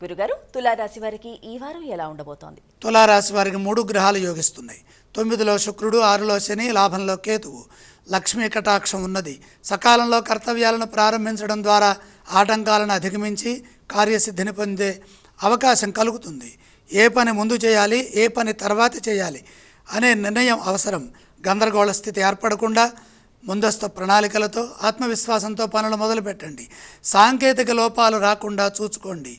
గురుగారు, తులారాశి వారికి ఈ వారం ఎలా ఉండబోతోంది? తులారాశి వారికి 3 గ్రహాలు యోగిస్తున్నాయి. 9లో శుక్రుడు, 6లో శని, లాభంలో కేతువు. లక్ష్మీ కటాక్షం ఉన్నది. సకాలంలో కర్తవ్యాలను ప్రారంభించడం ద్వారా ఆటంకాలను అధిగమించి కార్యసిద్ధిని పొందే అవకాశం కలుగుతుంది. ఏ పని ముందు చేయాలి, ఏ పని తర్వాత చేయాలి అనే నిర్ణయం అవసరం. గందరగోళ స్థితి ఏర్పడకుండా ముందస్తు ప్రణాళికలతో ఆత్మవిశ్వాసంతో పనులు మొదలుపెట్టండి. సాంకేతిక లోపాలు రాకుండా చూసుకోండి.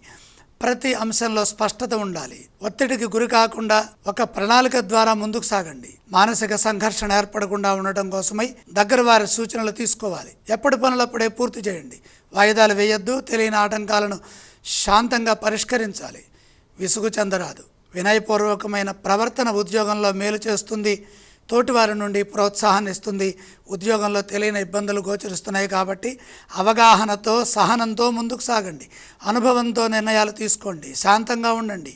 ప్రతి అంశంలో స్పష్టత ఉండాలి. ఒత్తిడికి గురి కాకుండా ఒక ప్రణాళిక ద్వారా ముందుకు సాగండి. మానసిక సంఘర్షణ ఏర్పడకుండా ఉండటం కోసమై దగ్గర వారి సూచనలు తీసుకోవాలి. ఎప్పటి పనులప్పుడే పూర్తి చేయండి. వాయిదాలు వేయొద్దు. తెలియని ఆటంకాలను శాంతంగా పరిష్కరించాలి. విసుగు చెందరాదు. వినయపూర్వకమైన ప్రవర్తన ఉద్యోగంలో మేలు చేస్తుంది. తోటివారి నుండి ప్రోత్సాహాన్ని ఇస్తుంది. ఉద్యోగంలో తెలియని ఇబ్బందులు గోచరిస్తున్నాయి కాబట్టి అవగాహనతో సహనంతో ముందుకు సాగండి. అనుభవంతో నిర్ణయాలు తీసుకోండి. శాంతంగా ఉండండి.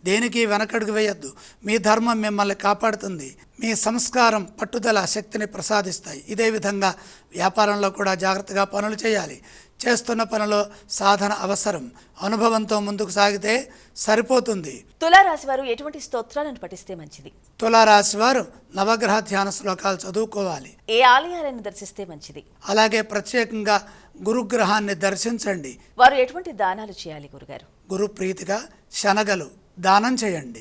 దేనికి వెనకడుగు వేయొద్దు. మీ ధర్మం మిమ్మల్ని కాపాడుతుంది. మీ సంస్కారం పట్టుదల శక్తిని ప్రసాదిస్తాయి. ఇదే విధంగా వ్యాపారంలో కూడా జాగ్రత్తగా పనులు చేయాలి. చేస్తున్న పనిలో సాధన అవసరం. అనుభవంతో ముందుకు సాగితే సరిపోతుంది. తులారాశి వారు ఎటువంటి స్తోత్రాలను పఠిస్తే మంచిది? తులారాశి వారు నవగ్రహ ధ్యాన శ్లోకాలు చదువుకోవాలి. ఏ ఆలయాలను దర్శిస్తే మంచిది? అలాగే ప్రత్యేకంగా గురుగ్రహాన్ని దర్శించండి. వారు ఎటువంటి దానాలు చేయాలి గురుగారు? గురు ప్రీతిగా శనగలు దానం చేయండి.